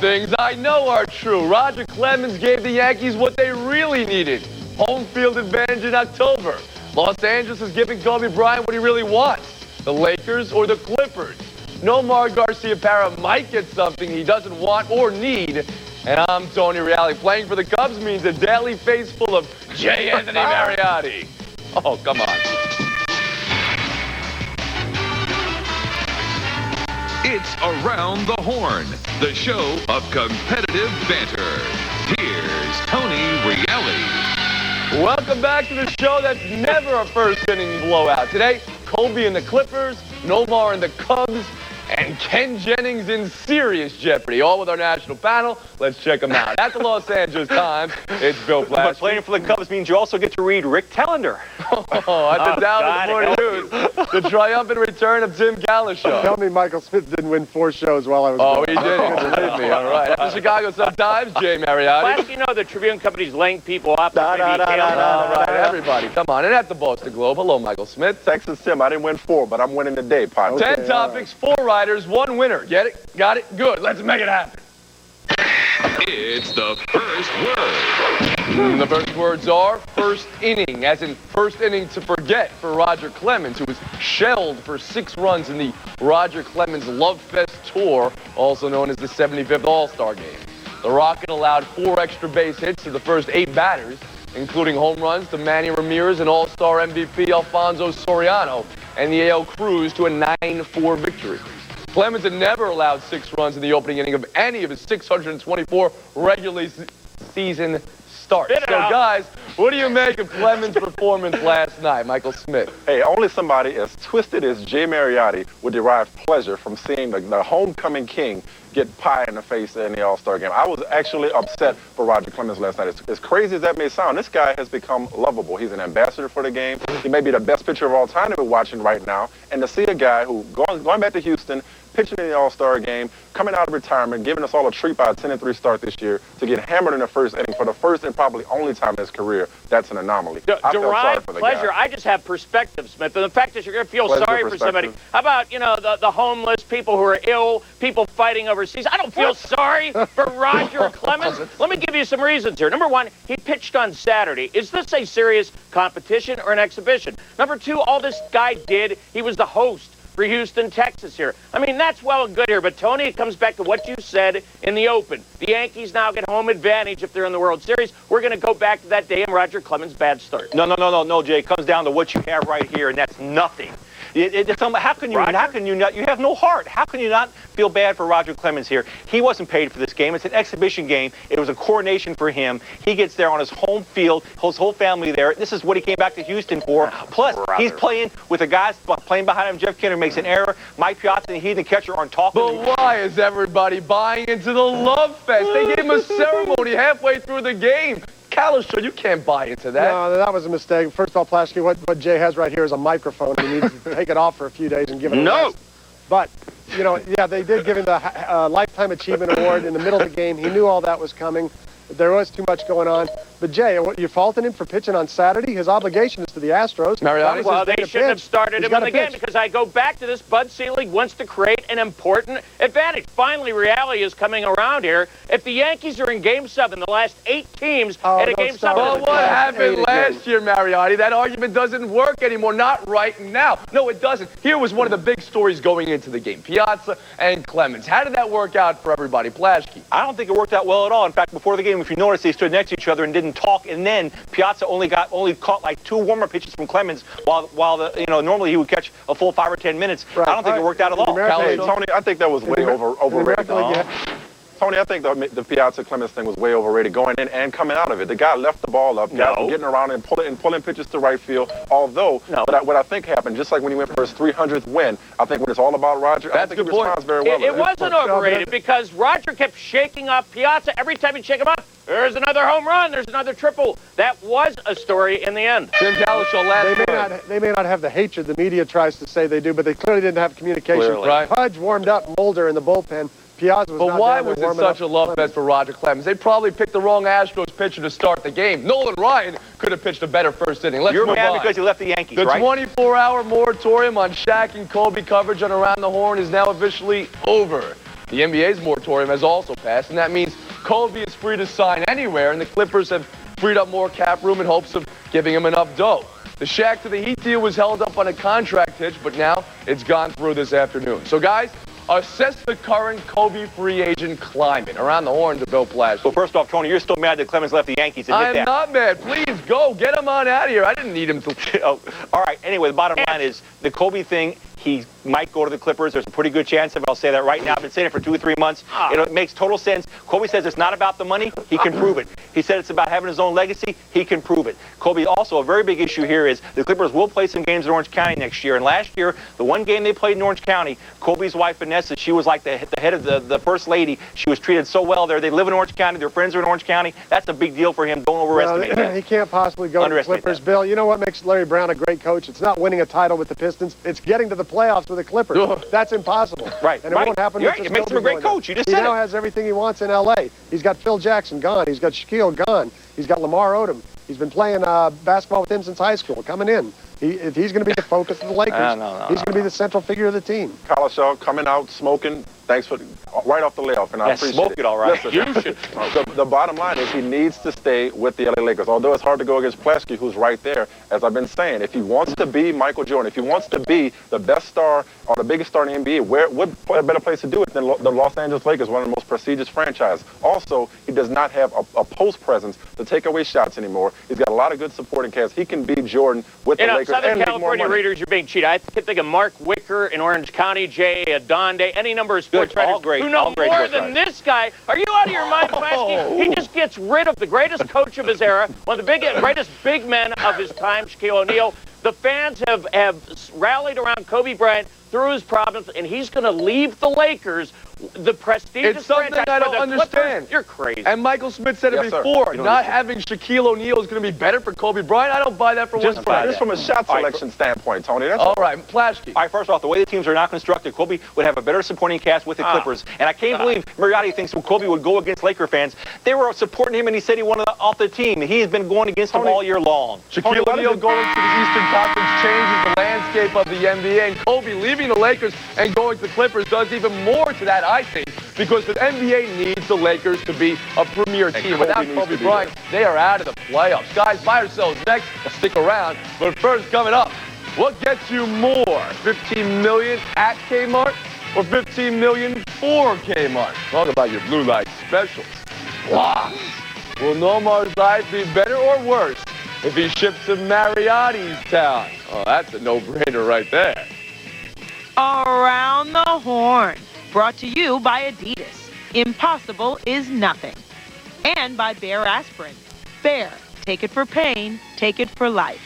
things I know are true. Roger Clemens gave the Yankees what they really needed. Home field advantage in October. Los Angeles is giving Kobe Bryant what he really wants. The Lakers or the Clippers. Nomar Garciaparra might get something he doesn't want or need. And I'm Tony Reale. Playing for the Cubs means a daily face full of J. Anthony Mariotti. Oh, come on. It's Around the Horn, the show of competitive banter. Here's Tony Reale. Welcome back to the show that's never a first-inning blowout. Today, Kobe and the Clippers, Nomar and the Cubs, and Ken Jennings in serious jeopardy. All with our national panel. Let's check them out. At the Los Angeles Times, it's Bill Platt. But playing for the Cubs means you also get to read Rick Tellender. Oh, at the Dallas Morning News, the triumphant return of Tim Gallishaw. Tell me Michael Smith didn't win 4 shows while I was Oh, he didn't. Believe me. All right. At the Chicago Sun-Times, Jay Mariotti. Last you know, the Tribune Company's laying people off. All right, everybody, come on. And at the Boston Globe, hello, Michael Smith. Texas Tim, I didn't win 4, but I'm winning today, partner. 10 topics, 4 writers, 1 winner. Get it? Got it? Good. Let's make it happen. It's the first word. The first words are first inning, as in first inning to forget for Roger Clemens, who was shelled for 6 runs in the Roger Clemens Love Fest Tour, also known as the 75th All-Star Game. The Rocket allowed 4 extra base hits to the first 8 batters, including home runs to Manny Ramirez and All-Star MVP Alfonso Soriano, and the AL Cruz to a 9-4 victory. Clemens had never allowed 6 runs in the opening inning of any of his 624 regular season starts. So, guys, what do you make of Clemens' performance last night, Michael Smith? Hey, only somebody as twisted as Jay Mariotti would derive pleasure from seeing the homecoming king get pie in the face in the All-Star game. I was actually upset for Roger Clemens last night. As crazy as that may sound, this guy has become lovable. He's an ambassador for the game. He may be the best pitcher of all time that we're watching right now. And to see a guy who, going back to Houston, pitching in the All-Star game, coming out of retirement, giving us all a treat by a 10-3 start this year, to get hammered in the first inning for the first and probably only time in his career, that's an anomaly. I feel sorry for the pleasure. guy. I just have perspective, Smith. And the fact is you're going to feel sorry for somebody. How about, you know, the homeless, people who are ill, people fighting overseas? I don't feel sorry for Roger Clemens. Let me give you some reasons here. Number 1, he pitched on Saturday. Is this a serious competition or an exhibition? Number 2, all this guy did, he was the host for Houston, Texas here. I mean, that's well and good here, but Tony, it comes back to what you said in the open. The Yankees now get home advantage if they're in the World Series. We're going to go back to that day in Roger Clemens' bad start. No, Jay. It comes down to what you have right here, and that's nothing. How can you not? You have no heart. How can you not feel bad for Roger Clemens here? He wasn't paid for this game. It's an exhibition game. It was a coronation for him. He gets there on his home field, his whole family there. This is what he came back to Houston for. Plus, he's playing with the guys playing behind him. Jeff Kenner makes an error. Mike Piazza and he, the catcher, aren't talking. But why is everybody buying into the love fest? They gave him a ceremony halfway through the game. Gallishaw, you can't buy into that. No, that was a mistake. First of all, Plaschke, what Jay has right here is a microphone. He needs to take it off for a few days and give it a rest. But, you know, yeah, they did give him the Lifetime Achievement Award in the middle of the game. He knew all that was coming. There was too much going on. But, Jay, you faulting him for pitching on Saturday? His obligation is to the Astros. Mariotti? Well, they shouldn't have started him in the game because I go back to this. Bud Selig wants to create an important advantage. Finally, reality is coming around here. If the Yankees are in Game 7, the last 8 teams at a Game 7. Well, what happened last year, Mariotti? That argument doesn't work anymore. Not right now. No, it doesn't. Here was one of the big stories going into the game. Piazza and Clemens. How did that work out for everybody? Plaschke? I don't think it worked out well at all. In fact, before the game, if you notice, they stood next to each other and didn't talk. And then Piazza only caught like 2 warmer pitches from Clemens, while normally he would catch a full 5 or 10 minutes. Right. I don't think it worked out at all. Hey, Tony, I think that was way overrated. Tony, I think the Piazza Clemens thing was way overrated going in and coming out of it. The guy left the ball up, getting around and pulling pitches to right field. Although, what I think happened, just like when he went for his 300th win, I think when it's all about Roger, I don't think he responds very well. It wasn't overrated because Roger kept shaking up Piazza. Every time he'd shake him up, there's another home run, there's another triple. That was a story in the end. Tim Gallishaw last they may not have the hatred the media tries to say they do, but they clearly didn't have communication. Right. Pudge warmed up Mulder in the bullpen. Piazza was but why was it such a love fest for Roger Clemens? They probably picked the wrong Astros pitcher to start the game. Nolan Ryan could have pitched a better first inning. You're mad because he left the Yankees, right? The 24-hour moratorium on Shaq and Kobe coverage on Around the Horn is now officially over. The NBA's moratorium has also passed, and that means Kobe is free to sign anywhere, and the Clippers have freed up more cap room in hopes of giving him enough dough. The Shaq to the Heat deal was held up on a contract hitch, but now it's gone through this afternoon. So, guys, assess the current Kobe free agent climate. Around the horn to Bill Plash. Well, first off, Tony, you're still mad that Clemens left the Yankees. Admit that. I'm not mad. Please go. Get him on out of here. I didn't need him to. Oh, all right. Anyway, the bottom line is the Kobe thing. He might go to the Clippers. There's a pretty good chance of it. I'll say that right now. I've been saying it for 2 or 3 months. It makes total sense. Kobe says it's not about the money. He can prove it. He said it's about having his own legacy. He can prove it. Kobe, also a very big issue here is the Clippers will play some games in Orange County next year. And last year, the one game they played in Orange County, Kobe's wife, Vanessa, she was like the head of the first lady. She was treated so well there. They live in Orange County. Their friends are in Orange County. That's a big deal for him. Don't overestimate that. He can't possibly go to the Clippers. That. Bill, you know what makes Larry Brown a great coach? It's not winning a title with the Pistons. It's getting to the playoffs with the Clippers. That's impossible. Right. And it won't happen. It makes him a great coach. You just said He now has everything he wants in L.A. He's got Phil Jackson gone. He's got Shaquille gone. He's got Lamar Odom. He's been playing basketball with him since high school. Coming in. If he's going to be the focus of the Lakers, he's going to be the central figure of the team. Shaw coming out smoking. Thanks for right off the layoff, and I appreciate smoke it all right. Listen, You should. The bottom line is he needs to stay with the LA Lakers. Although it's hard to go against Plesky, who's right there. As I've been saying, if he wants to be Michael Jordan, if he wants to be the best star or the biggest star in the NBA, what better place to do it than the Los Angeles Lakers, one of the most prestigious franchises. Also, he does not have a post presence to take away shots anymore. He's got a lot of good supporting cast. He can be Jordan with the Lakers. Southern and California readers, you're being cheated. I can think of Mark Wicker in Orange County, Jay Adonde, any number of sports writers who know more than this guy. Are you out of your mind, Plasky? He just gets rid of the greatest coach of his era, one of the greatest big men of his time, Shaquille O'Neal. The fans have rallied around Kobe Bryant through his problems, and he's going to leave the Lakers, the prestigious It's something franchise I don't for the understand. Clippers. You're crazy. And Michael Smith said it before. Not having Shaquille O'Neal is going to be better for Kobe Bryant. I don't buy that for one second. Just from a shot selection standpoint, Tony. That's all right, Plashke. All right, first off, the way the teams are now constructed, Kobe would have a better supporting cast with the Clippers. And I can't believe Mariotti thinks Kobe would go against Laker fans. They were supporting him, and he said he wanted off the team. He has been going against them all year long. Shaquille O'Neal going to the Eastern Conference changes the landscape of the NBA, and Kobe leaving the Lakers and going to the Clippers does even more to that, I think, because the NBA needs the Lakers to be a premier team. Without Kobe Bryant, they are out of the playoffs. Guys, buy yourselves next. Stick around. But first, coming up, what gets you more? $15 million at Kmart or $15 million for Kmart? Talk about your blue light specials. Wow. Will Nomar's life be better or worse if he ships to Mariotti's town? Oh, that's a no-brainer right there. Around the Horn, brought to you by Adidas. Impossible is nothing. And by Bayer Aspirin. Bayer, take it for pain, take it for life.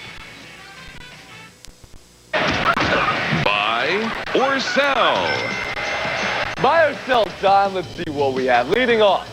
Buy or sell? Buy or sell, Don? Let's see what we have. Leading off,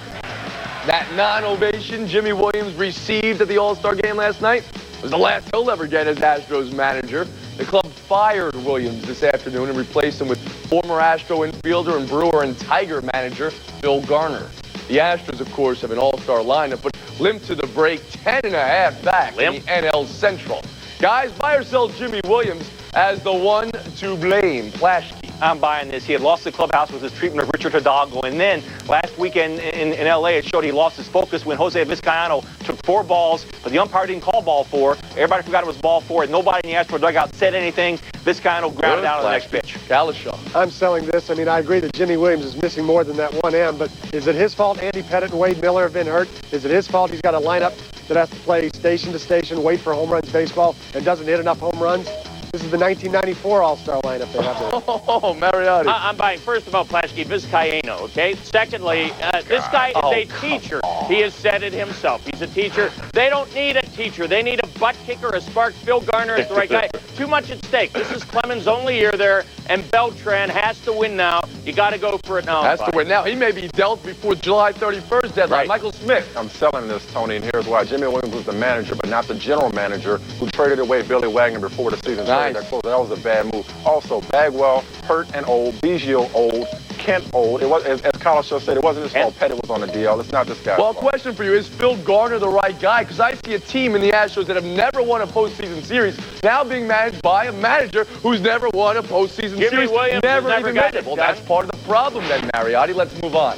that non-ovation Jimmy Williams received at the All-Star game last night was the last he'll ever get as Astros manager. The club fired Williams this afternoon and replaced him with former Astro infielder and Brewer and Tiger manager Phil Garner. The Astros, of course, have an all-star lineup, but limped to the break 10.5 back in the NL Central. Guys, buy or sell Jimmy Williams as the one to blame. Plashke. I'm buying this. He had lost the clubhouse with his treatment of Richard Hidalgo. And then last weekend in L.A., it showed he lost his focus when Jose Vizcaino took 4 balls, but the umpire didn't call ball 4. Everybody forgot it was ball 4. And nobody in the Astro dugout said anything. Vizcaino grounded out on the next pitch. Kalishaw. I'm selling this. I mean, I agree that Jimmy Williams is missing more than that 1 M, but is it his fault Andy Pettit and Wade Miller have been hurt? Is it his fault he's got a lineup that has to play station to station, wait for home runs baseball, and doesn't hit enough home runs? This is the 1994 All-Star lineup they have there. Oh, Mariotti. I'm buying, first of all, Plashke, Vizcaino, okay? Secondly, this guy is a teacher. He has said it himself. He's a teacher. They don't need a teacher. They need a butt kicker, a spark. Phil Garner is the right guy. Too much at stake. This is Clemens' only year there, and Beltran has to win now. You got to go for it now. Has to win now. He may be dealt before July 31st deadline. Right. Michael Smith. I'm selling this, Tony, and here's why. Jimmy Williams was the manager, but not the general manager who traded away Billy Wagner before the season started. That was a bad move. Also, Bagwell hurt and old, Biggio old, Kent old. It was, as Carlos just said, it wasn't his fault. Pettit was on the DL. It's not this guy's fault. Well, question for you, is Phil Garner the right guy? Because I see a team in the Astros that have never won a postseason series now being managed by a manager who's never won a postseason series. Williams never even made it. Well, that's part of the problem then, Mariotti. Let's move on.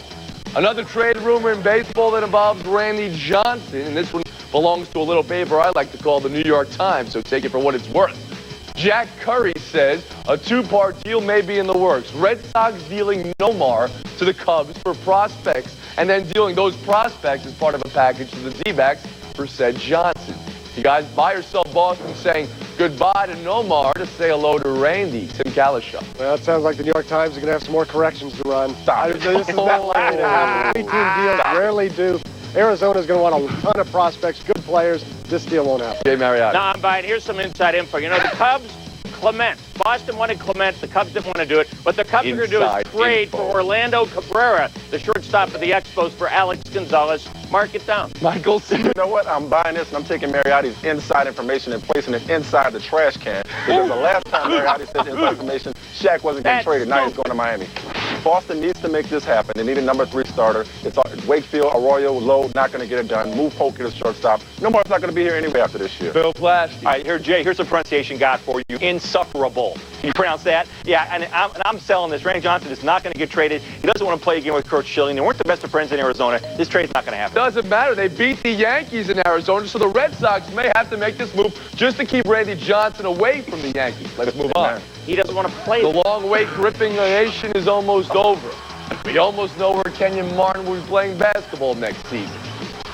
Another trade rumor in baseball that involves Randy Johnson, and this one belongs to a little paper I like to call the New York Times, so take it for what it's worth. Jack Curry says a two-part deal may be in the works. Red Sox dealing Nomar to the Cubs for prospects, and then dealing those prospects as part of a package to the D-backs for said Johnson. You guys buy or sell Boston saying goodbye to Nomar to say hello to Randy? Tim Kalishow. Well, it sounds like the New York Times is going to have some more corrections to run. This is not likely to happen. Three-team deals rarely do. Arizona's going to want a ton of prospects, good players. This deal won't happen. Jay Mariotti. No, I'm buying. Here's some inside info. You know, the Cubs, Clement. Boston wanted Clement. The Cubs didn't want to do it. What the Cubs are going to do is trade for Orlando Cabrera, the shortstop of the Expos, for Alex Gonzalez. Mark it down. Michael Smith. You know what? I'm buying this, and I'm taking Mariotti's inside information and placing it inside the trash can. Because the last time Mariotti said inside information, Shaq wasn't getting traded. Now he's going to Miami. Boston needs to make this happen. They need a number 3 starter. It's Wakefield, Arroyo, Lowe, not going to get it done. Move Polk to the shortstop. Nomar's not going to be here anyway after this year. Bill Plaschke. All right, here, Jay, here's a pronunciation got for you. Insufferable. Can you pronounce that? Yeah, and I'm selling this. Randy Johnson is not going to get traded. He doesn't want to play again with Kurt Schilling. They weren't the best of friends in Arizona. This trade's not going to happen. Doesn't matter. They beat the Yankees in Arizona, so the Red Sox may have to make this move just to keep Randy Johnson away from the Yankees. Let's move on. He doesn't want to play. The long wait gripping the nation is almost over. We almost know where Kenyon Martin will be playing basketball next season.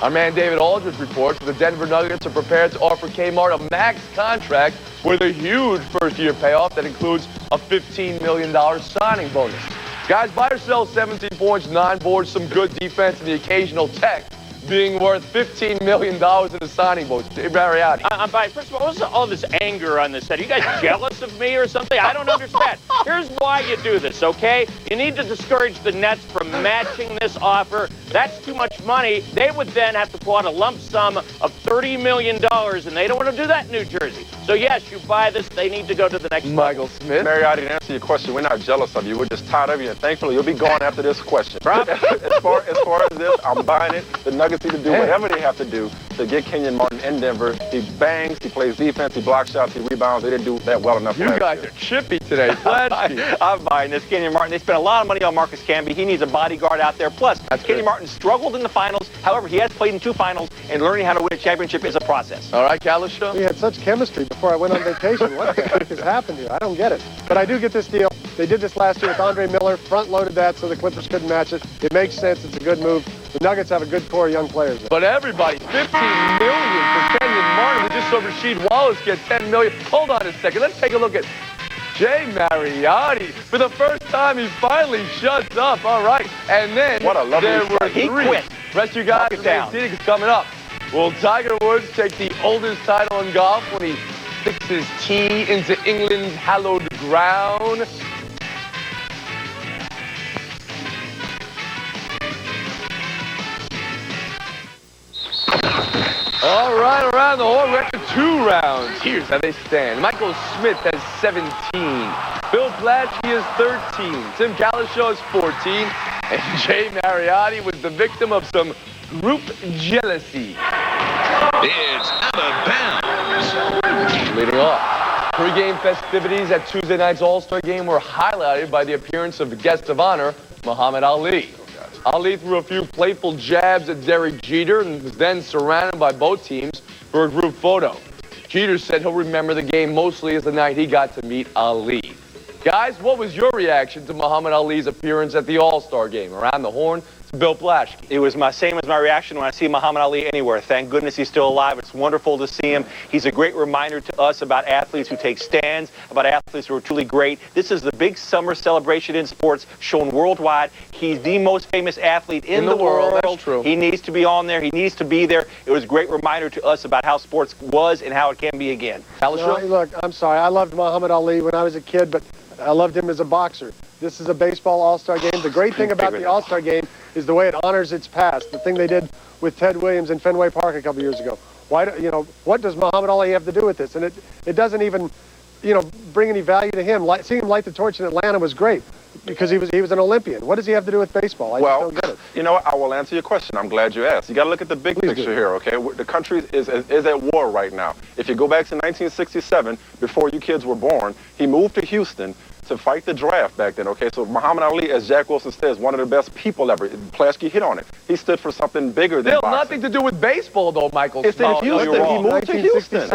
Our man David Aldridge reports the Denver Nuggets are prepared to offer Kmart a max contract with a huge first-year payoff that includes a $15 million signing bonus. Guys, buy or sell 17 points, 9 boards, some good defense, and the occasional tech being worth $15 million in a signing bonus. Dave Mariotti. I'm buying. First of all, what's all this anger on this set? Are you guys jealous of me or something? I don't understand. Here's why you do this, okay? You need to discourage the Nets from matching this offer. That's too much money. They would then have to pull out a lump sum of $30 million, and they don't want to do that in New Jersey. So, yes, you buy this. They need to go to the next Michael Smith. Mariotti, to answer your question, we're not jealous of you. We're just tired of you, and thankfully, you'll be gone after this question. as far as this, I'm buying it. The Nuggets need to do whatever they have to do to get Kenyon Martin in Denver. He bangs, he plays defense, he blocks shots, he rebounds. They didn't do that well enough. You guys are chippy today. I'm buying this. Kenyon Martin, they spent a lot of money on Marcus Camby. He needs a bodyguard out there. Plus, Kenyon Martin struggled in the finals. However, he has played in 2 finals, and learning how to win a championship is a process. All right, Kalishow. We had such chemistry before I went on vacation. What the heck has happened here? I don't get it. But I do get this deal. They did this last year with Andre Miller, front-loaded that so the Clippers couldn't match it. It makes sense. It's a good move. The Nuggets have a good core of young players. But everybody, $15 million for Kenyon Martin. They just saw Rasheed Wallace get $10 million. Hold on a second. Let's take a look at Jay Mariotti. For the first time, he finally shuts up. All right. And then what a lovely there were 3. He quit. Rest of you guys is coming up. Will Tiger Woods take the oldest title in golf when he sticks his tee into England's hallowed ground? All right, around the horn, we're at the 2 rounds. Here's how they stand. Michael Smith has 17. Bill Plaschke is 13. Tim Kalishow is 14. And Jay Mariotti was the victim of some group jealousy. It's out of bounds. Leading off, pre-game festivities at Tuesday night's All-Star Game were highlighted by the appearance of guest of honor, Muhammad Ali. Ali threw a few playful jabs at Derek Jeter and was then surrounded by both teams for a group photo. Jeter said he'll remember the game mostly as the night he got to meet Ali. Guys, what was your reaction to Muhammad Ali's appearance at the All-Star Game? Around the horn, it's Bill Plaschke. It was same as my reaction when I see Muhammad Ali anywhere. Thank goodness he's still alive. It's wonderful to see him. He's a great reminder to us about athletes who take stands, about athletes who are truly great. This is the big summer celebration in sports shown worldwide. He's the most famous athlete in the world. That's true. He needs to be on there. He needs to be there. It was a great reminder to us about how sports was and how it can be again. No, look, I'm sorry. I loved Muhammad Ali when I was a kid, but I loved him as a boxer. This is a baseball all-star game. The great thing about the all-star game is the way it honors its past. The thing they did with Ted Williams in Fenway Park a couple years ago. What does Muhammad Ali have to do with this? And it doesn't even, bring any value to him. Seeing him light the torch in Atlanta was great. because he was an Olympian. What does he have to do with baseball? I just don't get it. You know what? I will answer your question. I'm glad you asked. You got to look at the big picture here, okay? The country is at war right now. If you go back to 1967, before you kids were born, he moved to Houston to fight the draft back then, okay? So Muhammad Ali, as Jack Wilson says, one of the best people ever. Plasky hit on it. He stood for something bigger than boxing. Nothing to do with baseball, though, Michael. It's in Houston. He moved to Houston.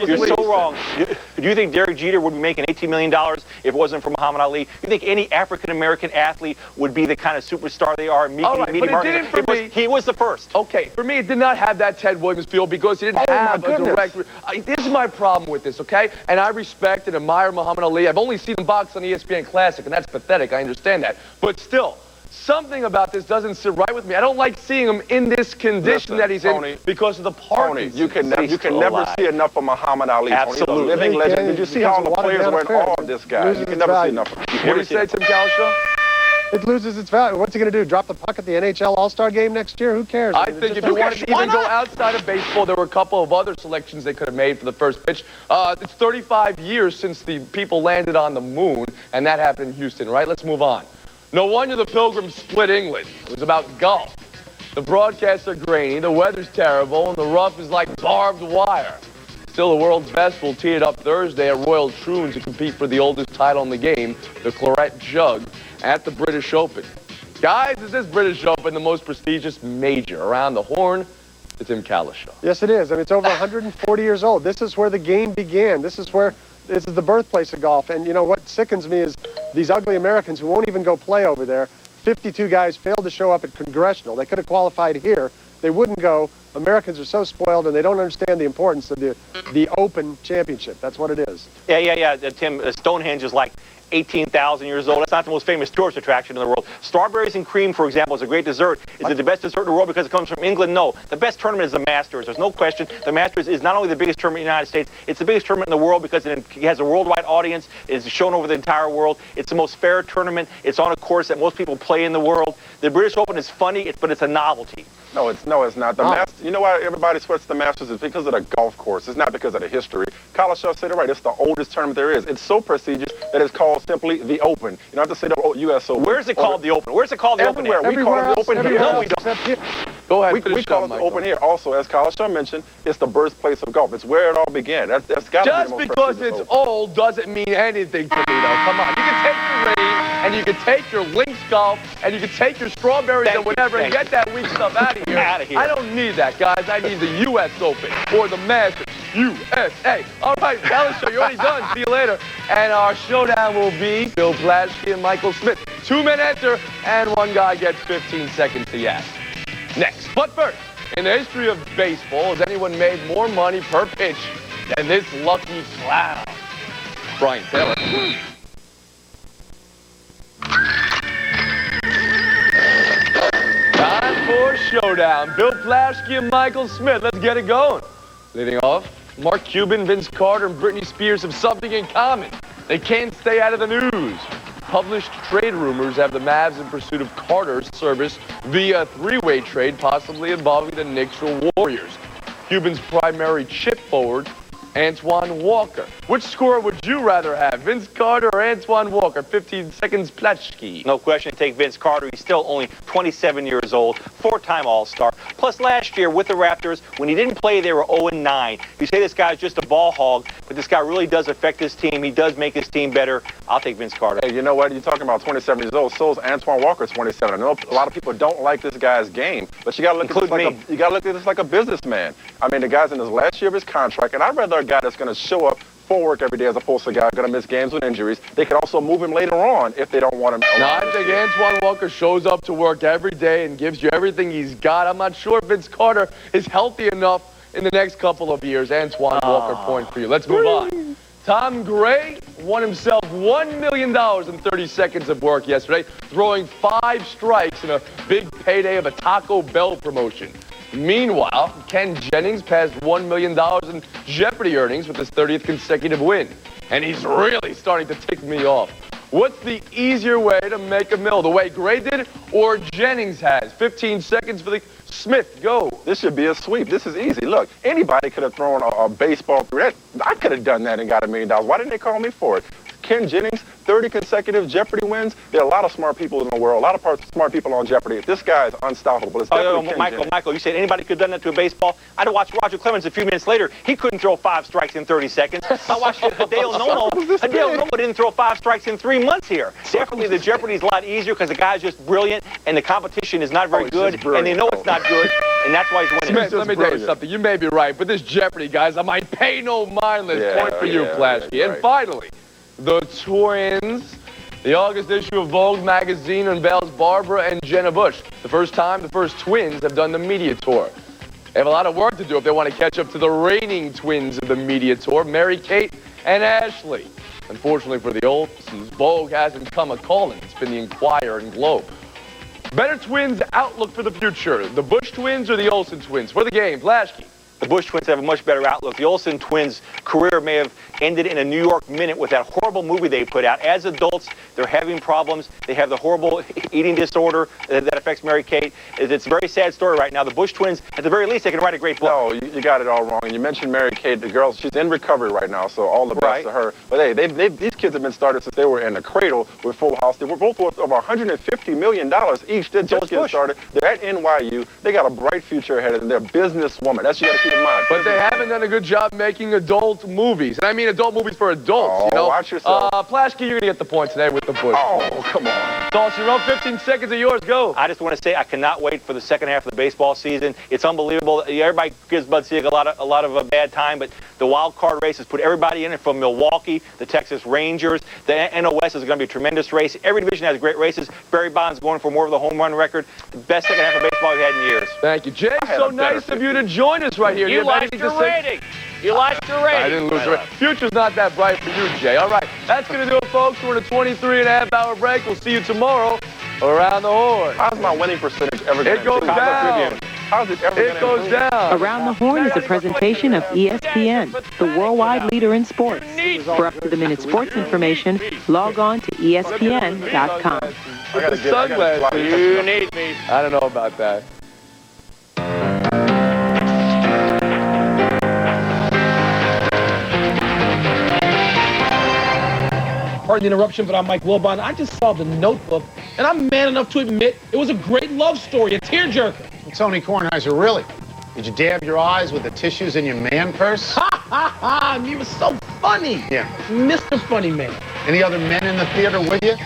You're so wrong. Do you think Derek Jeter would be making $18 million if it wasn't for Muhammad Ali? You think any African-American athlete would be the kind of superstar they are? All right, but it didn't for me. He was the first. Okay, for me, it did not have that Ted Williams feel because he didn't have a direct... This is my problem with this, okay? And I respect and admire Muhammad Ali. I've only seen him box on ESPN Classic, and that's pathetic. I understand that. But still, something about this doesn't sit right with me. I don't like seeing him in this condition that he's in because of the Parkinson's. You can never see enough of Muhammad Ali. Absolutely. He's a living legend. Did you see how all the players were in awe of this guy? You can never see enough of him. What do you say, Tim Calishaw? It loses its value. What's he going to do? Drop the puck at the NHL All-Star game next year? Who cares? I think if you wanted to even go outside of baseball, there were a couple of other selections they could have made for the first pitch. It's 35 years since the people landed on the moon, and that happened in Houston, right? Let's move on. No wonder the Pilgrims split England. It was about golf. The broadcasts are grainy, the weather's terrible, and the rough is like barbed wire. Still, the world's best will tee it up Thursday at Royal Troon to compete for the oldest title in the game, the Claret Jug, at the British Open. Guys, is this British Open the most prestigious major around the horn? It's Tim Calishaw. Yes, it is. I mean, it's over 140 years old. This is where the game began. This is the birthplace of golf. And you know what sickens me is these ugly Americans who won't even go play over there. 52 guys failed to show up at Congressional. They could have qualified here. They wouldn't go. Americans are so spoiled, and they don't understand the importance of the Open Championship. That's what it is. Yeah. Tim, Stonehenge is like 18,000 years old. That's not the most famous tourist attraction in the world. Strawberries and cream, for example, is a great dessert. Is it the best dessert in the world because it comes from England? No. The best tournament is the Masters. There's no question. The Masters is not only the biggest tournament in the United States, it's the biggest tournament in the world because it has a worldwide audience. It's shown over the entire world. It's the most fair tournament. It's on a course that most people play in the world. The British Open is funny, but it's a novelty. No, it's not. You know why everybody sweats the Masters? It's because of the golf course. It's not because of the history. Calishaw said it right. It's the oldest tournament there is. It's so prestigious that it's called simply the Open. You don't have to say the U.S. Open. Where's it called the Open? Where's it called the Open? Everywhere. We call it the Open here. No, we don't. Go ahead. We call it the Open here. Also, as Calishaw mentioned, it's the birthplace of golf. It's where it all began. That's got to be the most Just because it's old doesn't mean anything to me, though. Come on. You can take your rain, and you can take your links golf, and you can take your strawberries and whatever, and get that weak stuff out of here. I don't need that, guys. I need the U.S. Open or the Masters. USA. All right, Calishaw, you're already done. See you later. And our showdown will be Bill Plaschke and Michael Smith. 2 men enter, and one guy gets 15 seconds to yes. Next. But first, in the history of baseball, has anyone made more money per pitch than this lucky clown? Brian Taylor. Time for showdown. Bill Plaschke and Michael Smith. Let's get it going. Leading off, Mark Cuban, Vince Carter, and Britney Spears have something in common. They can't stay out of the news. Published trade rumors have the Mavs in pursuit of Carter's service via a three-way trade, possibly involving the Knicks or Warriors. Cuban's primary chip forward, Antoine Walker. Which scorer would you rather have, Vince Carter or Antoine Walker? 15 seconds, Plaschke. No question to take Vince Carter. He's still only 27 years old, four-time All-Star. Plus, last year with the Raptors, when he didn't play, they were 0-9. You say this guy's just a ball hog, but this guy really does affect his team. He does make his team better. I'll take Vince Carter. Hey, you know what? You're talking about 27 years old. So is Antoine Walker, 27. I know a lot of people don't like this guy's game, but you got to look at this like a businessman. I mean, the guy's in his last year of his contract, and I'd rather a guy that's going to show up for work every day as opposed to a guy going to miss games with injuries. They could also move him later on if they don't want him. No, I think Antoine Walker shows up to work every day and gives you everything he's got. I'm not sure if Vince Carter is healthy enough in the next couple of years. Antoine Walker, point for you. Let's move on. Tom Gray won himself $1 million in 30 seconds of work yesterday, throwing 5 strikes in a big payday of a Taco Bell promotion. Meanwhile, Ken Jennings passed $1 million in Jeopardy earnings with his 30th consecutive win. And he's really starting to tick me off. What's the easier way to make a mill? The way Gray did or Jennings has? 15 seconds for the Smith. Go. This should be a sweep. This is easy. Look, anybody could have thrown a baseball through that. I could have done that and got $1 million. Why didn't they call me for it? Ken Jennings, 30 consecutive Jeopardy wins. There are a lot of smart people in the world, a lot of smart people on Jeopardy. This guy is unstoppable. It's definitely Ken Jennings. Michael, you said anybody could have done that to a baseball. I'd have watched Roger Clemens a few minutes later. He couldn't throw 5 strikes in 30 seconds. I watched Hideo Nomo. Hideo Nomo didn't throw 5 strikes in 3 months here. Definitely the Jeopardy is a lot easier because the guy's just brilliant and the competition is not very good and they know it's not good and that's why he's winning. Smith, let me tell you something. You may be right, but this Jeopardy, guys, I might pay no mindless point for you, Plasky. Right. And finally, the twins. The August issue of Vogue magazine unveils Barbara and Jenna Bush. The first time the first twins have done the media tour. They have a lot of work to do if they want to catch up to the reigning twins of the media tour, Mary-Kate and Ashley. Unfortunately for the Olsens, Vogue hasn't come a-calling. It's been the Enquirer and Globe. Better twins outlook for the future, the Bush twins or the Olsen twins? For the game, Plasky. The Bush twins have a much better outlook. The Olsen twins' career may have ended in a New York Minute with that horrible movie they put out. As adults, they're having problems. They have the horrible eating disorder that affects Mary-Kate. It's a very sad story right now. The Bush twins, at the very least, they can write a great book. No, you got it all wrong. And you mentioned Mary-Kate, the girl, she's in recovery right now, so all the best to her. But hey, these kids have been started since they were in the cradle with Full House. They were both worth over $150 million each. They just get started. They're at NYU. They got a bright future ahead of them. They're a businesswoman. That's what you got to keep in mind. But they haven't done a good job making adult movies. And I mean adult movies for adults, you know. Watch yourself. Plasky, you're going to get the point today with the Bush. Oh, come on. Toss your own 15 seconds of yours. Go. I just want to say I cannot wait for the second half of the baseball season. It's unbelievable. Everybody gives Bud Selig a lot of a bad time, but the wild card race has put everybody in it from Milwaukee, the Texas Rangers. The NOS is going to be a tremendous race. Every division has great races. Barry Bonds going for more of the home run record. The best second half of baseball we've had in years. Thank you, Jay. So nice of you to join us right here. You lost your rating. You lost your rating. I didn't lose your rating. Future's not that bright for you, Jay. All right, that's going to do it, folks. We're in a 23.5-hour break. We'll see you tomorrow around the Horn. How's my winning percentage ever going to It goes down. How's it ever It goes down. Around the Horn is a presentation of ESPN, the worldwide leader in sports. For up-to-the-minute sports information, log on to ESPN.com. I got to get Sunglasses. You need me. I don't know about that. Pardon the interruption, but I'm Mike Wilbon. I just saw The Notebook, and I'm man enough to admit it was a great love story, a tearjerker. Tony Kornheiser, really? Did you dab your eyes with the tissues in your man purse? Ha, ha, ha! He was so funny. Yeah. Mr. Funny Man. Any other men in the theater with you?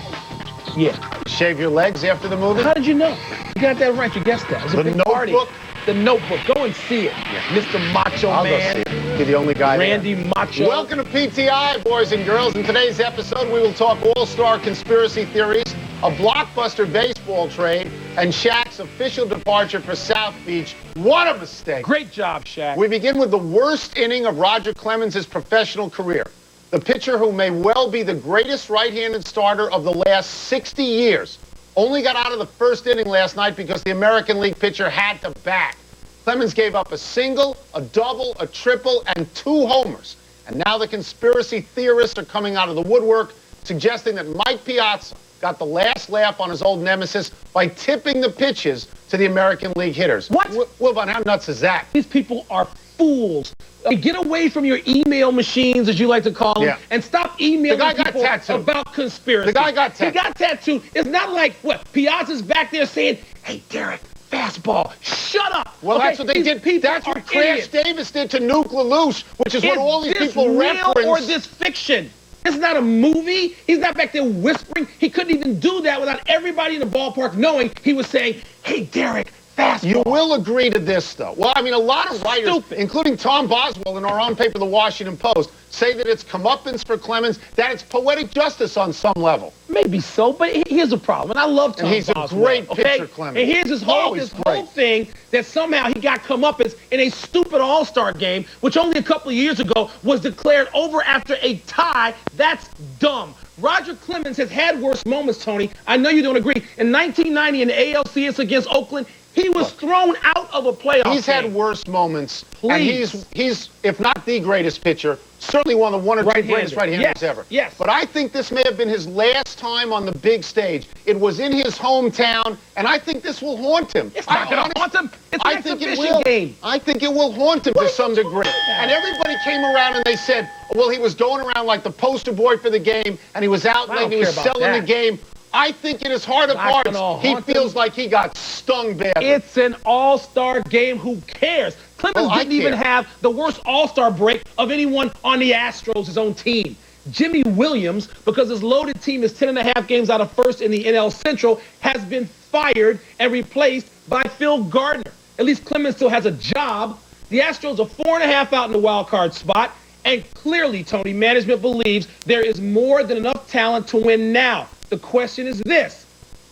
Yeah. Shave your legs after the movie? How did you know? You got that right. You guessed that. It was a The big party. Notebook? The Notebook. Go and see it. Yeah. Mr. Macho I'll Man. go see it. You're the only guy Randy there. Macho. Welcome to PTI, boys and girls. In today's episode, we will talk all-star conspiracy theories, a blockbuster baseball trade, and Shaq's official departure for South Beach. What a mistake. Great job, Shaq. We begin with the worst inning of Roger Clemens' professional career. The pitcher who may well be the greatest right-handed starter of the last 60 years only got out of the first inning last night because the American League pitcher had to bat. Clemens gave up a single, a double, a triple, and 2 homers. And now the conspiracy theorists are coming out of the woodwork, suggesting that Mike Piazza got the last laugh on his old nemesis by tipping the pitches to the American League hitters. What? Wilbon, how nuts is that? These people are fools. Get away from your email machines, as you like to call them, and stop emailing people about conspiracy. The guy got tattooed. He got tattooed. It's not like, what, Piazza's back there saying, hey, Derek, fastball, shut up. Well, okay? that's what they did. That's what Crash Davis did to Nuke LaLoosh, which is what all these people reference. Is this real or this fiction? It's not a movie. He's not back there whispering. He couldn't even do that without everybody in the ballpark knowing he was saying, hey, Derek, fastball. You will agree to this, though. Well, I mean, a lot of writers, including Tom Boswell in our own paper, The Washington Post, say that it's comeuppance for Clemens, that it's poetic justice on some level. Maybe so, but here's a problem. And I love Tom Boswell. And he's a great pitcher, Clemens. And here's his whole thing that somehow he got comeuppance in a stupid all-star game, which only a couple of years ago was declared over after a tie. That's dumb. Roger Clemens has had worse moments, Tony. I know you don't agree. In 1990 in the ALCS against Oakland, He was thrown out of a playoff He's had game. worse moments. Please. And he's, if not the greatest pitcher, certainly one of the one or two greatest right-handers ever. Yes. But I think this may have been his last time on the big stage. It was in his hometown, and I think this will haunt him. It's not going to haunt him. It's an exhibition game. I think it will haunt him to some degree. And everybody came around and they said, well, he was going around like the poster boy for the game, and he was out late, and he was selling the game. I think in his heart of hearts, he feels like he got stung badly. It's an all-star game. Who cares? Clemens didn't even have the worst all-star break of anyone on the Astros, his own team. Jimmy Williams, because his loaded team is 10.5 games out of first in the NL Central, has been fired and replaced by Phil Gardner. At least Clemens still has a job. The Astros are 4.5 out in the wild card spot. And clearly, Tony, management believes there is more than enough talent to win now. The question is this.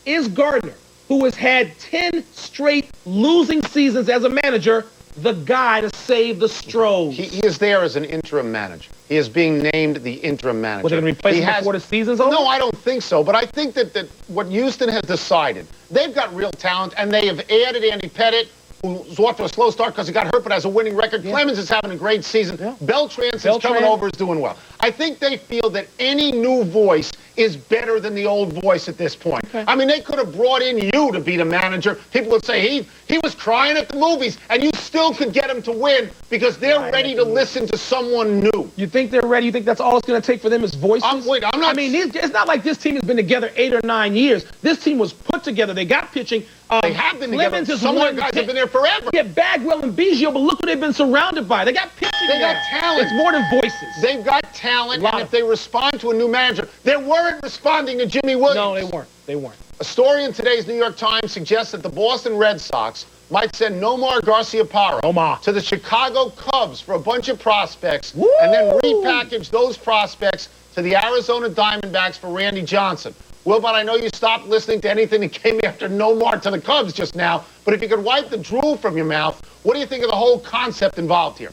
Is Gardner, who has had 10 straight losing seasons as a manager, the guy to save the Stros? He is there as an interim manager. He is being named the interim manager. Was it going to replace him before the season's over? No, I don't think so. But I think that what Houston has decided, they've got real talent, and they have added Andy Pettitte, who's off to a slow start because he got hurt but has a winning record. Clemens is having a great season. Beltran, since coming over, is doing well. I think they feel that any new voice is better than the old voice at this point. I mean, they could have brought in you to be the manager. People would say he was crying at the movies, and you still could get him to win because they're ready to listen to someone new. You think they're ready? You think that's all it's going to take for them is voices? I'm not. I mean, it's not like this team has been together 8 or 9 years. This team was put together. They got pitching. They have been together. Some of the guys have been there forever. Get Bagwell and Biggio, but look what they've been surrounded by. They got pitching. They got talent. It's more than voices. They've got talent, and if they respond to a new manager, they weren't responding to Jimmy Williams. No, they weren't. They weren't. A story in today's New York Times suggests that the Boston Red Sox might send Nomar Garciaparra to the Chicago Cubs for a bunch of prospects and then repackage those prospects to the Arizona Diamondbacks for Randy Johnson. Wilbert, I know you stopped listening to anything that came after Nomar to the Cubs just now, but if you could wipe the drool from your mouth, what do you think of the whole concept involved here?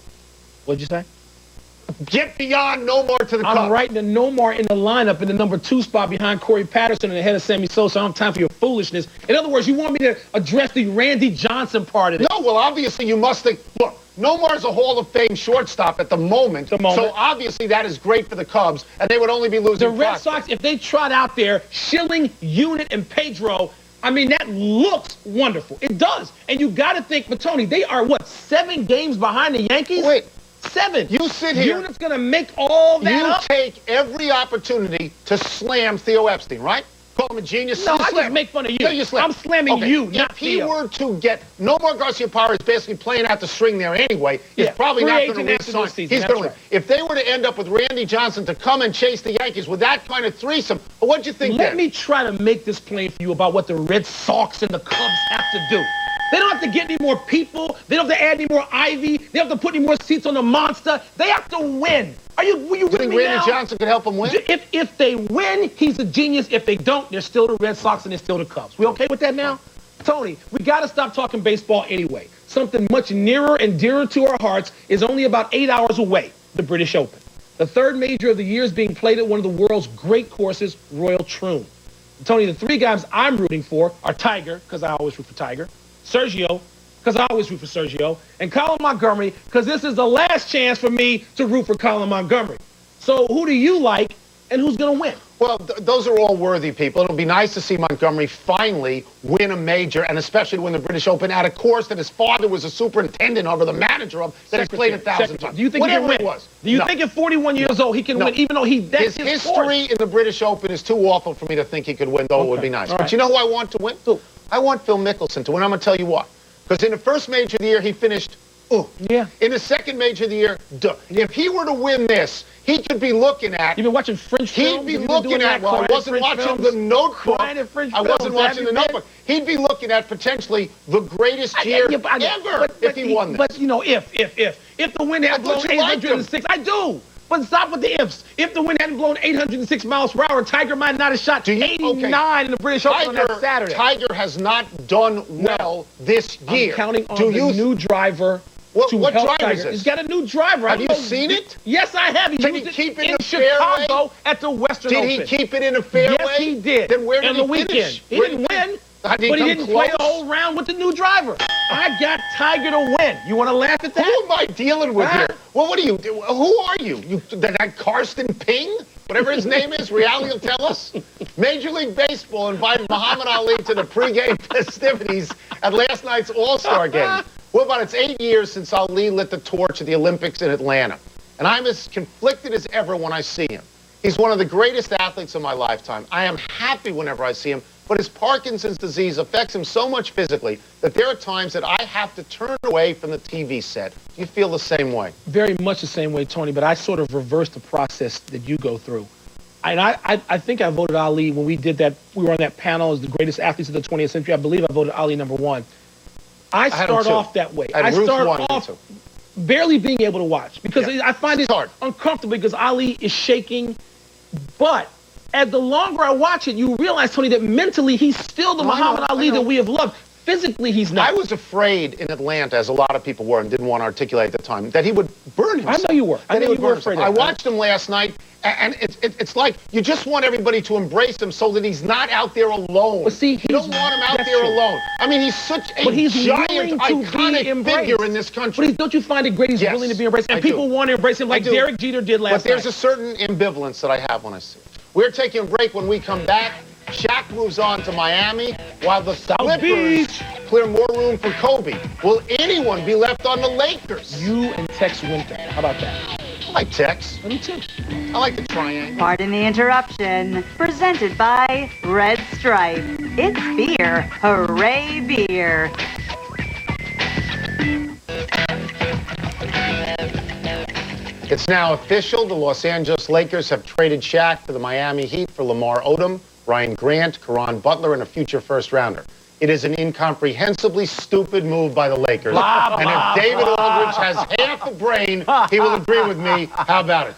What'd you say? Get beyond Nomar to the Cubs. I'm writing the Nomar in the lineup in the number 2 spot behind Corey Patterson and ahead of Sammy Sosa. I don't have time for your foolishness. In other words, you want me to address the Randy Johnson part of it? No, well, obviously you must think, look, Nomar's a Hall of Fame shortstop at the moment. So obviously that is great for the Cubs, and they would only be losing the Red Sox, if they trot out there Schilling, Unit, and Pedro, I mean, that looks wonderful. It does. And you got to think, but Tony, they are, what, 7 games behind the Yankees? Wait. 7. You sit here. Unit's going to make all that up. You take every opportunity to slam Theo Epstein, right? Call him a genius. No, I just make fun of you. No, you slam. I'm slamming you, not If he Theo. were to get Nomar Garciaparra is basically playing out the string there anyway. He's probably not going to re-sign. He's going to leave. If they were to end up with Randy Johnson to come and chase the Yankees with that kind of threesome, what'd you think? Let me try to make this plain for you about what the Red Sox and the Cubs have to do. They don't have to get any more people. They don't have to add any more Ivy. They don't have to put any more seats on the monster. They have to win. Will you think Randy Johnson could help them win? If they win, he's a genius. If they don't, they're still the Red Sox and they're still the Cubs. We okay with that now? Tony, we got to stop talking baseball anyway. Something much nearer and dearer to our hearts is only about 8 hours away, the British Open. The third major of the year is being played at one of the world's great courses, Royal Troon. Tony, the 3 guys I'm rooting for are Tiger, because I always root for Tiger, Sergio, because I always root for Sergio, and Colin Montgomery, because this is the last chance for me to root for Colin Montgomery. So who do you like, and who's going to win? Well, those are all worthy people. It'll be nice to see Montgomery finally win a major, and especially win the British Open at a course that his father was a superintendent of or the manager of, that he's played 1,000 times. Do you think he can win? Do you think at 41 years old he can win, even though that's his history in the British Open is too awful for me to think he could win, though it would be nice. But you know who I want to win? Who? I want Phil Mickelson to win. I'm going to tell you why. Because in the first major of the year, he finished, In the second major of the year, If he were to win this, he could be looking at... You've been watching French films? He'd be looking at... Well, I wasn't watching The Notebook. I wasn't watching The Notebook. He'd be looking at potentially the greatest year ever if he won this. But, you know, if the wind had blown 806... I do. But stop with the ifs. If the wind hadn't blown 806 miles per hour, Tiger might not have shot 89 in the British Open on that Saturday. Tiger has not done well this year. I'm counting on the new driver What help driver Tiger. is this? He's got a new driver. Have you seen it? Yes, I have. Did he keep it in the Chicago fairway? at the Western Open. Did he keep it in a fairway? Yes, he did. Then where did he finish? finish? He didn't win. But he didn't play the whole round with the new driver. I got Tiger to win. You want to laugh at that? Who am I dealing with here? Well, what are you? Who are you? That Karsten Ping? Whatever his name is, reality will tell us. Major League Baseball invited Muhammad Ali to the pregame festivities at last night's All-Star game. Well, about it's 8 years since Ali lit the torch at the Olympics in Atlanta. And I'm as conflicted as ever when I see him. He's one of the greatest athletes of my lifetime. I am happy whenever I see him, but his Parkinson's disease affects him so much physically that there are times that I have to turn away from the TV set. Do you feel the same way? Very much the same way, Tony, but I sort of reversed the process that you go through. And I think I voted Ali when we did that. We were on that panel as the greatest athletes of the 20th century. I believe I voted Ali #1. I start off that way. I start off barely being able to watch because I find it uncomfortable because Ali is shaking. But as the longer I watch it, you realize, Tony, that mentally he's still the Muhammad Ali that we have loved. Physically, he's not. I was afraid in Atlanta, as a lot of people were and didn't want to articulate at the time, that he would burn himself. I know you were. I know you were afraid of that. I watched him last night, and it's like you just want everybody to embrace him so that he's not out there alone. But see, you don't want him out there alone. I mean, he's such a giant, iconic figure in this country. But don't you find it great he's willing to be embraced? And people want to embrace him like Derek Jeter did last night. But there's a certain ambivalence that I have when I see it. We're taking a break. When we come back, Shaq moves on to Miami while the Clippers clear more room for Kobe. Will anyone be left on the Lakers? You and Tex Winter. How about that? I like Tex. Me too. I like the triangle. Pardon the interruption. Presented by Red Stripe. It's beer. Hooray, beer. It's now official. The Los Angeles Lakers have traded Shaq to the Miami Heat for Lamar Odom, Ryan Grant, Caron Butler, and a future first-rounder. It is an incomprehensibly stupid move by the Lakers. And if David Aldridge has half a brain, he will agree with me. How about it?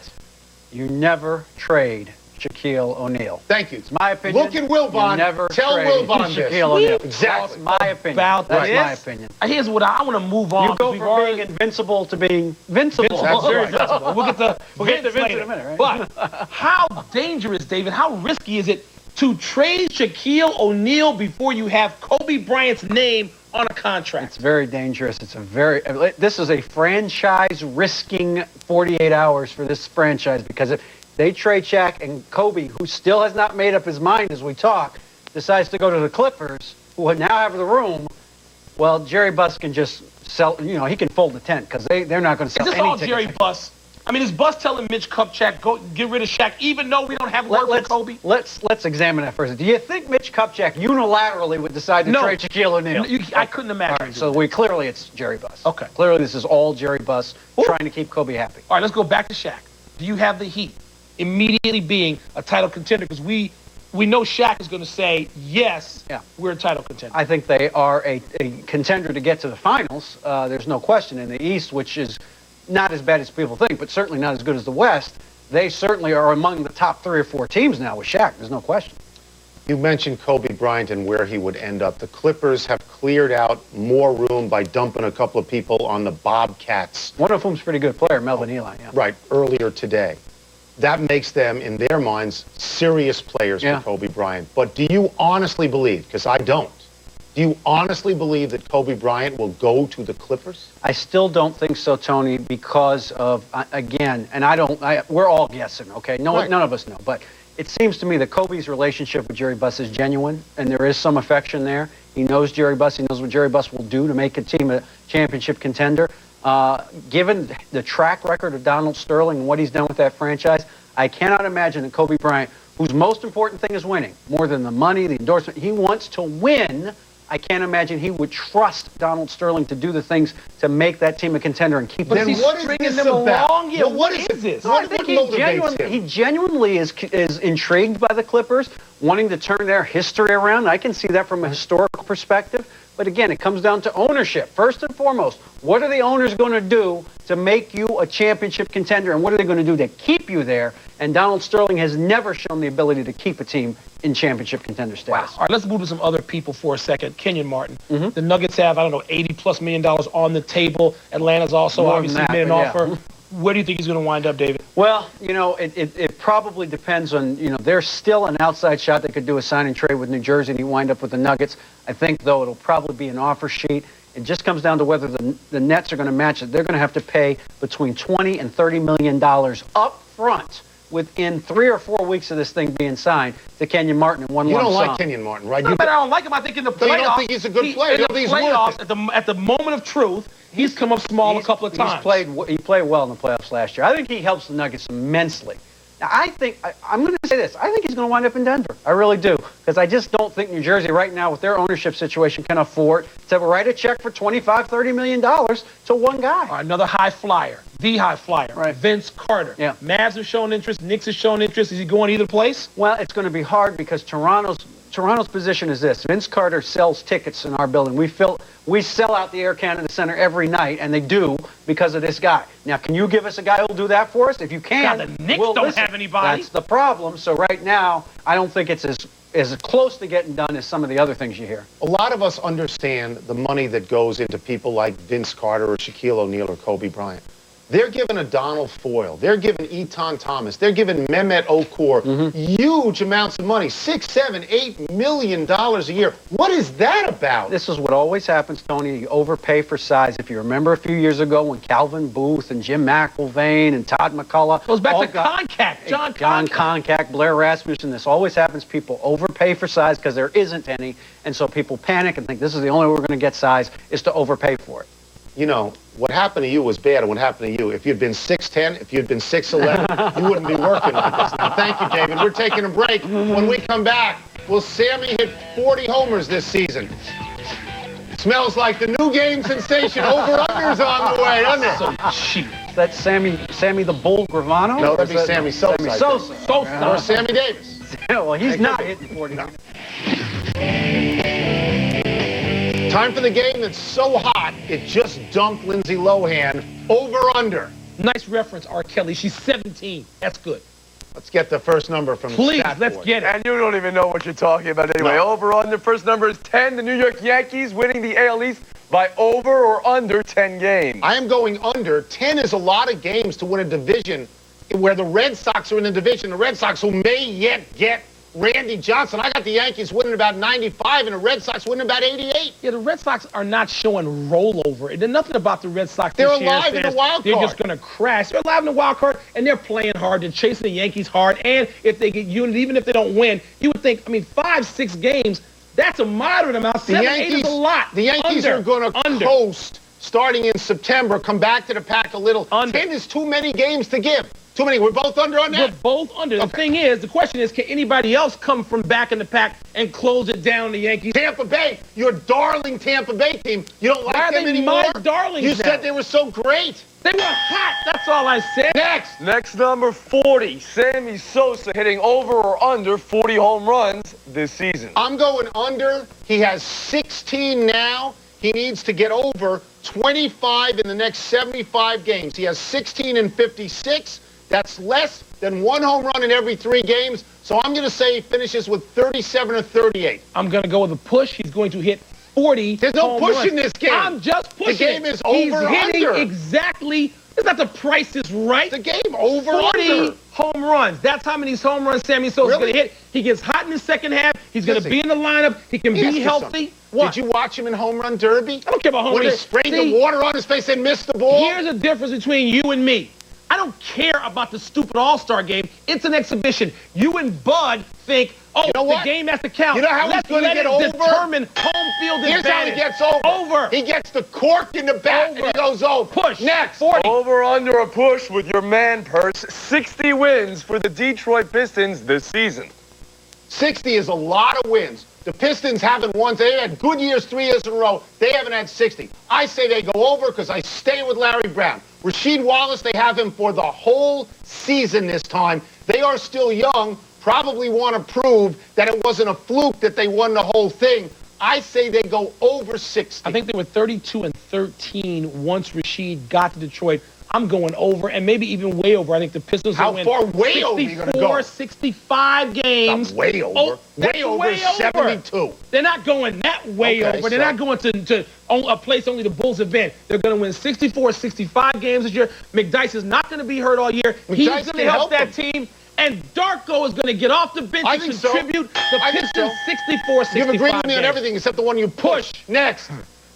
You never trade Shaquille O'Neal. Thank you. It's my opinion. Look at Wilbon. Never Tell Wilbon this. Shaquille O'Neal. Exactly. That's my opinion. That's my opinion. Here's what I want to move on. You go from being invincible to being vincible. That's very invincible. We'll get to Vince in a minute, right? But how dangerous, David, how risky is it to trade Shaquille O'Neal before you have Kobe Bryant's name on a contract? It's very dangerous. This is a franchise risking 48 hours for this franchise because if they trade Shaq and Kobe, who still has not made up his mind as we talk, decides to go to the Clippers, who now have the room, well, Jerry Buss can just sell, he can fold the tent because they're not going to sell anything. Is this all Jerry Buss? I mean, is Buss telling Mitch Kupchak, go get rid of Shaq, even though we don't have word for Kobe? Let's examine that first. Do you think Mitch Kupchak unilaterally would decide to trade Shaquille O'Neal? I couldn't imagine. All right, so clearly it's Jerry Buss. Okay. Clearly this is all Jerry Buss trying to keep Kobe happy. All right, let's go back to Shaq. Do you have the Heat immediately being a title contender? Because we know Shaq is going to say, yes, we're a title contender. I think they are a contender to get to the finals. There's no question. In the East, which is not as bad as people think, but certainly not as good as the West, they certainly are among the top 3 or 4 teams now with Shaq. There's no question. You mentioned Kobe Bryant and where he would end up. The Clippers have cleared out more room by dumping a couple of people on the Bobcats. One of whom's a pretty good player, Melvin Ely. Yeah. Right, earlier today. That makes them, in their minds, serious players for Kobe Bryant. But do you honestly believe, because I don't, do you honestly believe that Kobe Bryant will go to the Clippers? I still don't think so, Tony, because of, again, and we're all guessing, okay? None of us know. But it seems to me that Kobe's relationship with Jerry Buss is genuine, and there is some affection there. He knows Jerry Buss. He knows what Jerry Buss will do to make a team a championship contender. Given the track record of Donald Sterling and what he's done with that franchise, I cannot imagine that Kobe Bryant, whose most important thing is winning, more than the money, the endorsement, he wants to win. I can't imagine he would trust Donald Sterling to do the things to make that team a contender and keep them. Then what is this about? Yeah, what is this? I think he genuinely is intrigued by the Clippers, wanting to turn their history around. I can see that from a historical perspective. But again, it comes down to ownership. First and foremost, what are the owners going to do to make you a championship contender, and what are they going to do to keep you there? And Donald Sterling has never shown the ability to keep a team in championship contender status. Wow. All right, let's move to some other people for a second. Kenyon Martin. The Nuggets have, $80+ million on the table. Atlanta's also obviously made an offer. Where do you think he's going to wind up, David? Well, you know, it probably depends on, you know, there's still an outside shot they could do a sign and trade with New Jersey and he wind up with the Nuggets. I think, though, it'll probably be an offer sheet. It just comes down to whether the Nets are going to match it. They're going to have to pay between $20 and $30 million up front within 3 or 4 weeks of this thing being signed to Kenyon Martin in one lump sum. You don't like Kenyon Martin, right? No, but I don't like him. I think in the playoffs, you don't think he's a good player? In the playoffs, at the moment of truth, he's come up small a couple of times. He played well in the playoffs last year. I think he helps the Nuggets immensely. Now, I'm going to say this. I think he's going to wind up in Denver. I really do. Because I just don't think New Jersey right now with their ownership situation can afford to write a check for $25, $30 million to one guy. Another high flyer. The high flyer. Right. Vince Carter. Yeah. Mavs have shown interest. Knicks have shown interest. Is he going either place? Well, it's going to be hard because Toronto's position is this. Vince Carter sells tickets in our building. We sell out the Air Canada Center every night, and they do because of this guy. Now, can you give us a guy who'll do that for us? If you can, God, the Knicks don't have anybody. That's the problem. So right now, I don't think it's as close to getting done as some of the other things you hear. A lot of us understand the money that goes into people like Vince Carter or Shaquille O'Neal or Kobe Bryant. They're giving a Donald Foyle. They're giving Eton Thomas. They're giving Mehmet Okur huge amounts of money, $6, $7, $8 million a year. What is that about? This is what always happens, Tony. You overpay for size. If you remember a few years ago when Calvin Booth and Jim McIlvaine and Todd McCullough. Goes back to Concac. John Concac, Blair Rasmussen. This always happens. People overpay for size because there isn't any. And so people panic and think this is the only way we're going to get size is to overpay for it. You know, what happened to you was bad and what happened to you. If you'd been 6'10", if you'd been 6'11", you wouldn't be working like this now. Thank you, David. We're taking a break. When we come back, will Sammy hit 40 homers this season? Smells like the new game sensation. Over-under's on the way, doesn't it? So cheap. That's Sammy the Bull Gravano? No, that'd be Sammy Sosa. Sammy Sosa. Or Sammy Davis. Well, he's not hitting 40. No. Time for the game that's so hot, it just dumped Lindsay Lohan. Over-under. Nice reference, R. Kelly. She's 17. That's good. Let's get the first number from Please, Stat let's Board. And get it. you don't even know what you're talking about anyway. No. Over under. First number is 10. The New York Yankees winning the AL East by over or under 10 games. I am going under. 10 is a lot of games to win a division where the Red Sox are in the division. The Red Sox who may yet get Randy Johnson. I got the Yankees winning about 95 and the Red Sox winning about 88. Yeah, the Red Sox are not showing rollover. There's nothing about the Red Sox They're this year alive in the wild card. They're just going to crash. They're alive in the wild card, and they're playing hard. They're chasing the Yankees hard. And if they get unit, even if they don't win, you would think, 5, 6 games, that's a moderate amount. 7, 8 is a lot. The Yankees are going to coast starting in September, come back to the pack a little. 10 is too many games to give. Too many. We're both under on that? We're both under. The thing is, the question is, can anybody else come from back in the pack and close it down, the Yankees? Tampa Bay, your darling Tampa Bay team. You don't like them anymore? My darlings You now. said they were so great. They were hot. That's all I said. Next number 40. Sammy Sosa hitting over or under 40 home runs this season. I'm going under. He has 16 now. He needs to get over 25 in the next 75 games. He has 16 in 56. That's less than 1 home run in every 3 games. So I'm going to say he finishes with 37 or 38. I'm going to go with a push. He's going to hit 40. There's no home push runs. in this game. I'm just pushing. The game is He's over hitting under. exactly. It's not the price is right. The game over 40 under. home runs. That's how many home runs Sammy Sosa's Really? going to hit. He gets hot in the second half. He's going to be in the lineup. He can be healthy. What? Did you watch him in home run derby? I don't care about home when run he sprayed the water on his face and missed the ball? Here's the difference between you and me. I don't care about the stupid All-Star game. It's an exhibition. You and Bud think, oh, You know what? the game has to count. You know how he's Let's going to let get it over? determine home field Here's how he advantage. gets over. Over. He gets the cork in the bat and he goes over. Push. Next. 40. Over under a push with your man purse. 60 wins for the Detroit Pistons this season. 60 is a lot of wins. The Pistons haven't won. They had good years 3 years in a row. They haven't had 60. I say they go over because I stay with Larry Brown. Rasheed Wallace, they have him for the whole season this time. They are still young, probably want to prove that it wasn't a fluke that they won the whole thing. I say they go over 60. I think they were 32 and 13 once Rasheed got to Detroit. I'm going over, and maybe even way over. I think the Pistons will win. How far way over are you going to go? 65 games. Not way over. Oh, way over 72. They're not going that way over. They're not going to a place only the Bulls have been. They're going to win 64, 65 games this year. McDyess is not going to be hurt all year. He's going to help that team. And Darko is going to get off the bench and contribute. The Pistons 64, 65 You've agreed with me on games. everything except the one you push. Next.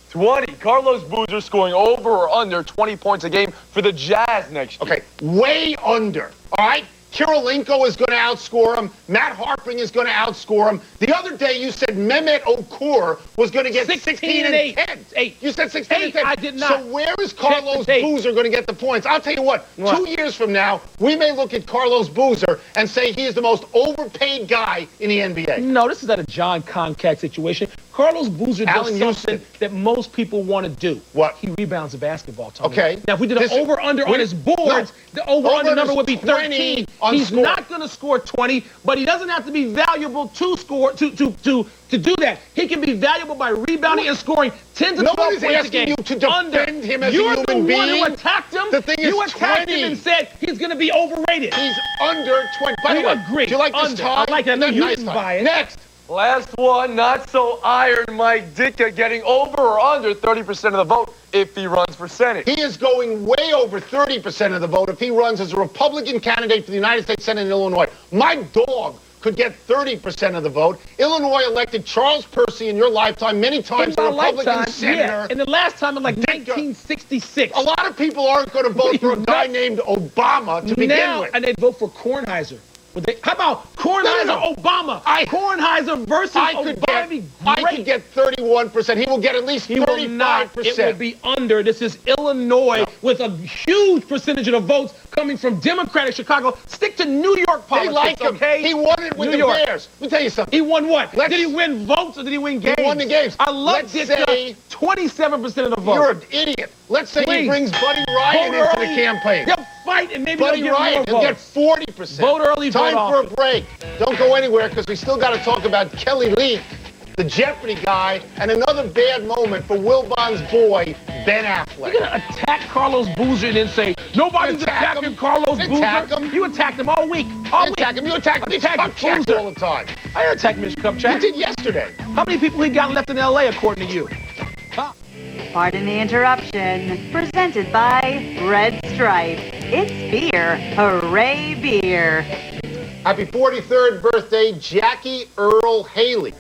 20. Carlos Boozer scoring over or under 20 points a game for the Jazz next year. Okay, way under. All right? Kirilenko is going to outscore him. Matt Harpring is going to outscore him. The other day you said Mehmet Okur was going to get 16 and 10. 8. You said 16 and 10. I did not. So where is Carlos Boozer going to get the points? I'll tell you what. 2 years from now, we may look at Carlos Boozer and say he is the most overpaid guy in the NBA. No, this is not a John Concact situation. Carlos Boozer does something that most people want to do. What? He rebounds the basketball, Tony. Okay. Now, if we did an over-under on his boards, the over-under number would be 13. He's not going to score 20, but he doesn't have to be valuable to score to do that. He can be valuable by rebounding and scoring 10 to 12 points a game. Nobody's asking you to defend him as a human being. You're the one who attacked him. The thing is, you attacked him and said he's going to be overrated. He's under 20. By the way, agree. do you like this tie? I like that. I know you didn't buy it. Next. Last one, not so iron Mike Ditka getting over or under 30% of the vote if he runs for Senate. He is going way over 30% of the vote if he runs as a Republican candidate for the United States Senate in Illinois. My dog could get 30% of the vote. Illinois elected Charles Percy in your lifetime many times, a Republican senator. Yeah. And the last time in like 1966. A lot of people aren't going to vote for a guy named Obama to begin with. And they vote for Kornheiser. How about Kornheiser, Obama? Kornheiser versus Obama. I could get 31%. He will get at least 35%. It will be under. This is Illinois with a huge percentage of the votes coming from Democratic Chicago. Stick to New York politics, They like him. okay? He won it with the Bears. Let me tell you something. He won what? Did he win votes or did he win games? He won the games. I love this. 27% of the vote. You're an idiot. Let's say he brings Buddy Ryan into the campaign. They'll fight and maybe Buddy they'll get Ryan, more he'll votes. get 40%. Vote early, Time vote for often. a break. Don't go anywhere because we still got to talk about Kelly Leak, the Jeopardy guy, and another bad moment for Wilbon's boy, Ben Affleck. You're going to attack Carlos Boozer and then say, nobody's attacking Carlos Boozer. You attacked him all week. You attack him. You attack Mitch Kupchak all the time. I didn't attack Mitch Kupchak. You did yesterday. How many people he got left in L.A. according to you? Pardon the interruption. Presented by Red Stripe. It's beer. Hooray, beer. Happy 43rd birthday, Jackie Earl Haley.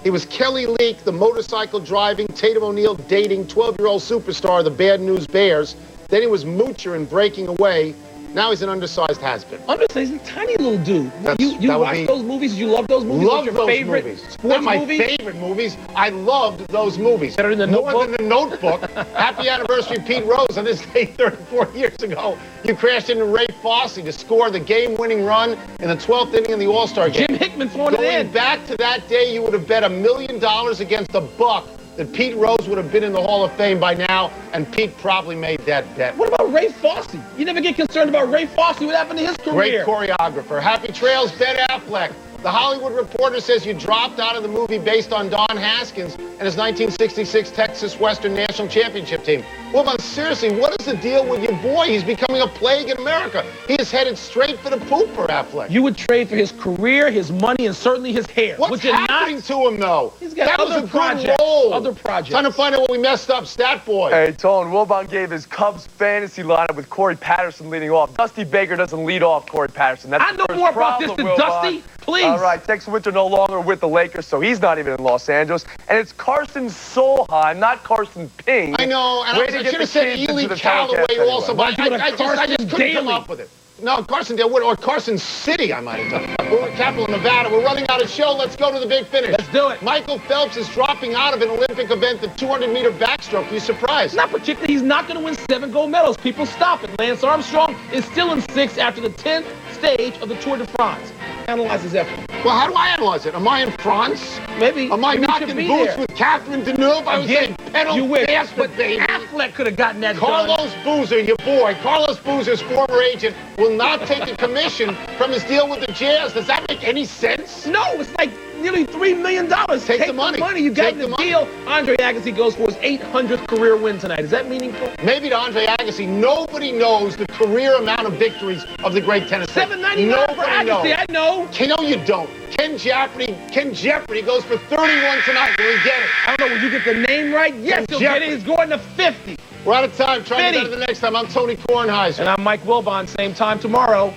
He was Kelly Leak, the motorcycle driving, Tatum O'Neal dating 12-year-old superstar, the Bad News Bears. Then he was Moocher and Breaking Away. Now he's an undersized has-been. Undersized, he's a tiny little dude. You watch those movies? Did you love those movies? Love your those favorite movies. sports Not my movie? favorite movies. I loved those movies. Better than The More Notebook? than The Notebook. Happy anniversary, Pete Rose. On this day 34 years ago, you crashed into Ray Fosse to score the game-winning run in the 12th inning of the All-Star game. Jim Hickman throwing it in. Going back to that day, you would have bet $1 million against the Buck that Pete Rose would have been in the Hall of Fame by now, and Pete probably made that bet. What about Ray Fosse? You never get concerned about Ray Fosse. What happened to his career? Great choreographer. Happy trails, Ben Affleck. The Hollywood Reporter says you dropped out of the movie based on Don Haskins and his 1966 Texas Western National Championship team. Well, man, seriously, what is the deal with your boy? He's becoming a plague in America. He is headed straight for the pooper, Affleck. You would trade for his career, his money, and certainly his hair. What's happening to him, though? He's got that other was a projects. good role. Other projects. Trying to find out what we messed up, Stat Boy. Hey, Tone, Wilbon gave his Cubs fantasy lineup with Corey Patterson leading off. Dusty Baker doesn't lead off Corey Patterson. That's I know more about this than Dusty. Please. All right, Tex Winter no longer with the Lakers, so he's not even in Los Angeles. And it's Carson Solheim, not Carson Ping. I know, and I should have said Ely Callaway also, but I just couldn't come up with it. No, Carsondale, or Carson City, I might have done. We're in Capital, Nevada. We're running out of show. Let's go to the big finish. Let's do it. Michael Phelps is dropping out of an Olympic event, the 200-meter backstroke. You surprised? Not particularly. He's not going to win 7 gold medals. People stop it. Lance Armstrong is still in 6th after the 10th stage of the Tour de France. Analyze his effort. Well, how do I analyze it? Am I in France? Maybe. Am I Maybe knocking boots with Catherine Deneuve? I was saying pedal faster, but baby. Affleck could have gotten that Carlos Boozer, your boy, Carlos Boozer's former agent, will not take a commission from his deal with the Jazz. Does that make any sense? No, it's like nearly $3 million. Take the money. You got Take the the money. deal. Andre Agassi goes for his 800th career win tonight. Is that meaningful? Maybe to Andre Agassi, nobody knows the career amount of victories of the great tennis player. $7.99 for Agassi. I know. No, you don't. Ken Jeopardy goes for 31 tonight. Will he get it? I don't know. Will you get the name right? Yes, he'll get it. He's going to 50. We're out of time. Try to get better the next time. I'm Tony Kornheiser. And I'm Mike Wilbon. Same time tomorrow.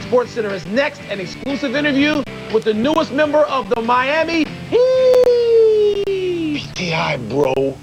Sports Center is next. An exclusive interview with the newest member of the Miami Heat. PTI, bro.